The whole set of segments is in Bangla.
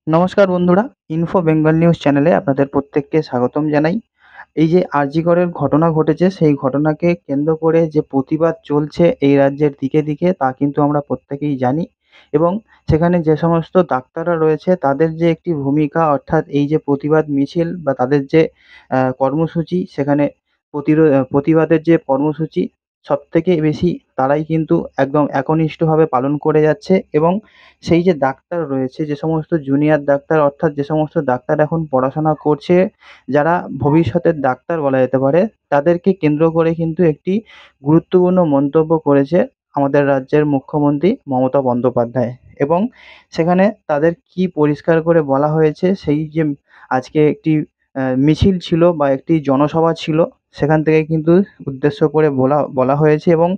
নমস্কার বন্ধুরা, ইনফো বেঙ্গল নিউজ চ্যানেলে আপনাদের প্রত্যেককে স্বাগতম জানাই। এই যে আর.জি. করের ঘটনা ঘটেছে, সেই ঘটনাকে কেন্দ্র করে যে প্রতিবাদ চলছে এই রাজ্যের দিকে দিকে তা কিন্তু আমরা প্রত্যেকেই জানি এবং সেখানে যে সমস্ত ডাক্তাররা রয়েছে তাদের যে একটি ভূমিকা, অর্থাৎ এই যে প্রতিবাদ মিছিল বা তাদের যে কর্মসূচি, সেখানে প্রতিবাদের যে কর্মসূচি সবথেকে বেশি তারাই কিন্তু একদম একনিষ্ঠভাবে পালন করে যাচ্ছে এবং সেই যে ডাক্তার রয়েছে, যে সমস্ত জুনিয়র ডাক্তার, অর্থাৎ যে সমস্ত ডাক্তার এখন পড়াশোনা করছে, যারা ভবিষ্যতের ডাক্তার বলা যেতে পারে, তাদেরকে কেন্দ্র করে কিন্তু একটি গুরুত্বপূর্ণ মন্তব্য করেছে আমাদের রাজ্যের মুখ্যমন্ত্রী মমতা বন্দ্যোপাধ্যায়। এবং সেখানে তাদের কি পরিষ্কার করে বলা হয়েছে, সেই যে আজকে একটি মিছিল ছিল বা একটি জনসভা ছিল, সেখান থেকে কিন্তু উদ্দেশ্য করে বলা বলা হয়েছে এবং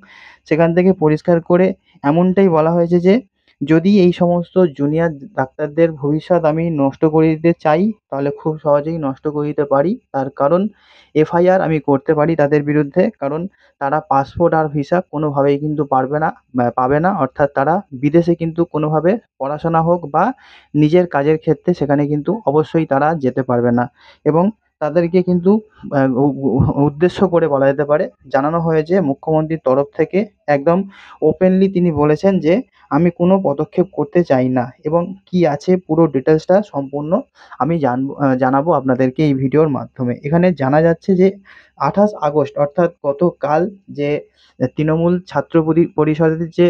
সেখান থেকে পরিষ্কার করে এমনটাই বলা হয়েছে যে যদি এই সমস্ত জুনিয়র ডাক্তারদের ভবিষ্যৎ আমি নষ্ট করে দিতে চাই, তাহলে খুব সহজেই নষ্ট করে দিতে পারি। তার কারণ এফআইআর আমি করতে পারি তাদের বিরুদ্ধে। কারণ তারা পাসপোর্ট আর ভিসা কোনোভাবেই কিন্তু পারবে না পাবে না। অর্থাৎ তারা বিদেশে কিন্তু কোনোভাবে পড়াশোনা হোক বা নিজের কাজের ক্ষেত্রে সেখানে কিন্তু অবশ্যই তারা যেতে পারবে না। এবং তাদেরকে কিন্তু উদ্দেশ্য করে বলা যেতে পারে জানানো হয়েছে মুখ্যমন্ত্রীর তরফ থেকে, একদম ওপেনলি তিনি বলেছেন যে আমি কোনো পদক্ষেপ করতে চাই না এবং কি আছে পুরো ডিটেলসটা সম্পূর্ণ আমি জানাবো আপনাদেরকে এই ভিডিওর মাধ্যমে। এখানে জানা যাচ্ছে যে ২৮ আগস্ট অর্থাৎ গতকাল যে তৃণমূল ছাত্র পরিষদের যে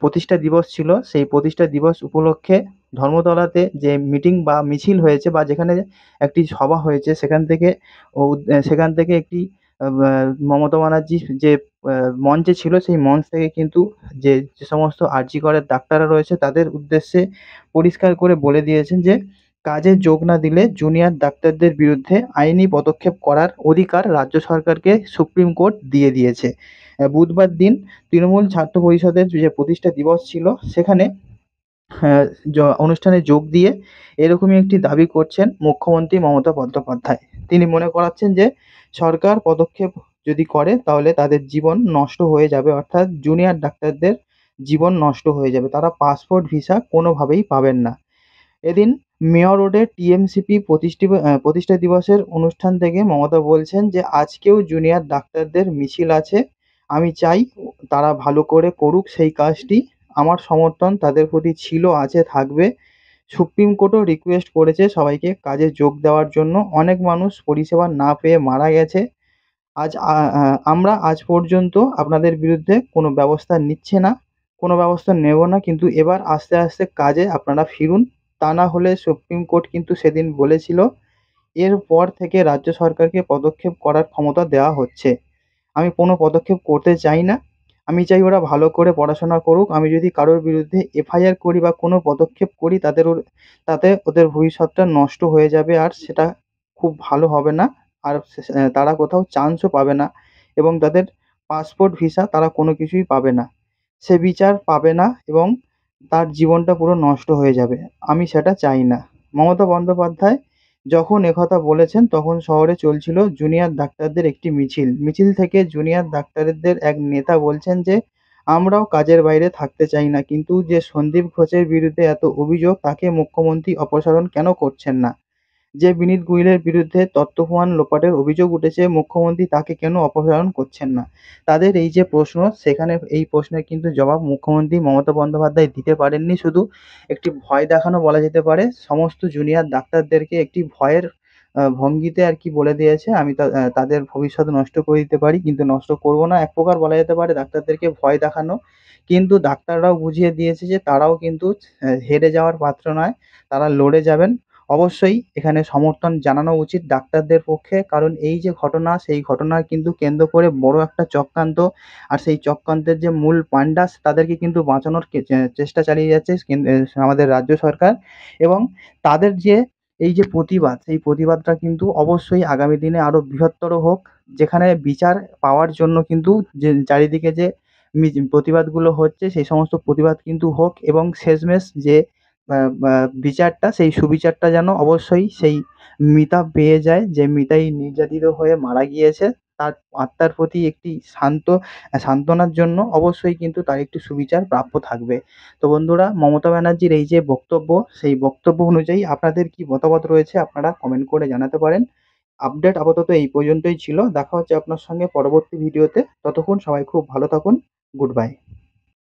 প্রতিষ্ঠা দিবস ছিল, সেই প্রতিষ্ঠা দিবস উপলক্ষে ধর্মতলাতে যে মিটিং বা মিছিল হয়েছে বা যেখানে একটি সভা হয়েছে, সেখান থেকে একটি মমতা ব্যানার্জির যে মঞ্চে ছিল, সেই মঞ্চ থেকে কিন্তু যে সমস্ত আর.জি. করের ডাক্তাররা রয়েছে তাদের উদ্দেশ্যে পরিষ্কার করে বলে দিয়েছেন যে কাজে যোগ না দিলে জুনিয়র ডাক্তারদের বিরুদ্ধে আইনি পদক্ষেপ করার অধিকার রাজ্য সরকারকে সুপ্রিম কোর্ট দিয়ে দিয়েছে। বুধবার দিন তৃণমূল ছাত্র পরিষদের যে প্রতিষ্ঠা দিবস ছিল, সেখানে হ্যাঁ, অনুষ্ঠানে যোগ দিয়ে এরকমই একটি দাবি করছেন মুখ্যমন্ত্রী মমতা বন্দ্যোপাধ্যায়। তিনি মনে করাচ্ছেন যে সরকার পদক্ষেপ যদি করে তাহলে তাদের জীবন নষ্ট হয়ে যাবে, অর্থাৎ জুনিয়র ডাক্তারদের জীবন নষ্ট হয়ে যাবে। তারা পাসপোর্ট ভিসা কোনোভাবেই পাবেন না। এদিন মেয়র রোডে টিএমসিপি প্রতিষ্ঠা দিবসের অনুষ্ঠান থেকে মমতা বলছেন যে আজকেও জুনিয়র ডাক্তারদের মিছিল আছে। আমি চাই তারা ভালো করে করুক সেই কাজটি। আমার সমর্থন তাদের প্রতি ছিল, আছে, থাকবে। সুপ্রিম কোর্টও রিকোয়েস্ট করেছে সবাইকে কাজে যোগ দেওয়ার জন্য। অনেক মানুষ পরিষেবা না পেয়ে মারা গেছে। আজ আ আ আমরা আজ পর্যন্ত আপনাদের বিরুদ্ধে কোনো ব্যবস্থা নিচ্ছে না, কোনো ব্যবস্থা নেব না। কিন্তু এবার আস্তে আস্তে কাজে আপনারা ফিরুন। তা না হলে সুপ্রিম কোর্ট কিন্তু সেদিন বলেছিল, এরপর থেকে রাজ্য সরকারকে পদক্ষেপ করার ক্ষমতা দেওয়া হচ্ছে। আমি কোনো পদক্ষেপ করতে চাই না। আমি চাই ওরা ভালো করে পড়াশোনা করুক। আমি যদি কারোর বিরুদ্ধে এফআইআর করি বা কোনো পদক্ষেপ করি, তাতে ওদের ভবিষ্যৎটা নষ্ট হয়ে যাবে আর সেটা খুব ভালো হবে না। আর তারা কোথাও চান্সও পাবে না এবং তাদের পাসপোর্ট, ভিসা তারা কোনো কিছুই পাবে না। সে বিচার পাবে না এবং তার জীবনটা পুরো নষ্ট হয়ে যাবে। আমি সেটা চাই না। মমতা বন্দ্যোপাধ্যায় যখন একথা বলেছেন তখন শহরে চলছিল জুনিয়র ডাক্তারদের একটি মিছিল। মিছিল থেকে জুনিয়র ডাক্তারদের এক নেতা বলছেন যে আমরাও কাজের বাইরে থাকতে চাই না। কিন্তু যে সন্দীপ ঘোষের বিরুদ্ধে এত অভিযোগ তাকে মুখ্যমন্ত্রী অপসারণ কেন করছেন না? যে বিনীত গোয়েলের বিরুদ্ধে তথ্য প্রমাণ লোপাটের অভিযোগ উঠেছে, মুখ্যমন্ত্রী তাকে কেন অপসারণ করছেন না? তাদের এই যে প্রশ্ন, সেখানে এই প্রশ্নের কিন্তু জবাব মুখ্যমন্ত্রী মমতা বন্দ্যোপাধ্যায় দিতে পারেননি। শুধু একটি ভয় দেখানো বলা যেতে পারে। সমস্ত জুনিয়র ডাক্তারদেরকে একটি ভয়ের ভঙ্গিতে আরকি বলে দিয়েছে, আমি তাদের ভবিষ্যৎ নষ্ট করে দিতে পারি কিন্তু নষ্ট করব না। এক প্রকার বলা যেতে পারে ডাক্তারদেরকে ভয় দেখানো। কিন্তু ডাক্তাররাও বুঝিয়ে দিয়েছে যে তারাও কিন্তু হেরে যাওয়ার পাত্র নয়। তারা লড়ে যাবেন। অবশ্যই এখানে সমর্থন জানানো উচিত ডাক্তারদের পক্ষে। কারণ এই যে ঘটনা, সেই ঘটনা কিন্তু কেন্দ্র করে বড় একটা চক্রান্ত। আর সেই চক্রান্তের যে মূল পাণ্ডা তাদেরকে কিন্তু বাঁচানোর চেষ্টা চালিয়ে যাচ্ছে আমাদের রাজ্য সরকার। এবং তাদের যে এই যে প্রতিবাদ, সেই প্রতিবাদটা কিন্তু অবশ্যই আগামী দিনে আরো বৃহত্তর হোক। যেখানে বিচার পাওয়ার জন্য কিন্তু যে চারিদিকে যে প্রতিবাদগুলো হচ্ছে, সেই সমস্ত প্রতিবাদ কিন্তু হোক এবং শেষমেশ যে আ আ বিচারটা, সেই সুবিচারটা যেন অবশ্যই সেই মিতা পেয়ে যায়, যে মিতাই নির্যাতিত হয়ে মারা গিয়েছে। তার আত্মার প্রতি একটি সান্ত্বনার জন্য অবশ্যই কিন্তু তার একটু সুবিচার প্রাপ্য থাকবে। তো বন্ধুরা, মমতা ব্যানার্জির এই যে বক্তব্য, সেই বক্তব্য অনুযায়ী আপনাদের কি মতামত রয়েছে আপনারা কমেন্ট করে জানাতে পারেন। আপডেট আপাতত এই পর্যন্তই ছিল। দেখা হচ্ছে আপনার সঙ্গে পরবর্তী ভিডিওতে। ততক্ষণ সবাই খুব ভালো থাকুন। Good bye.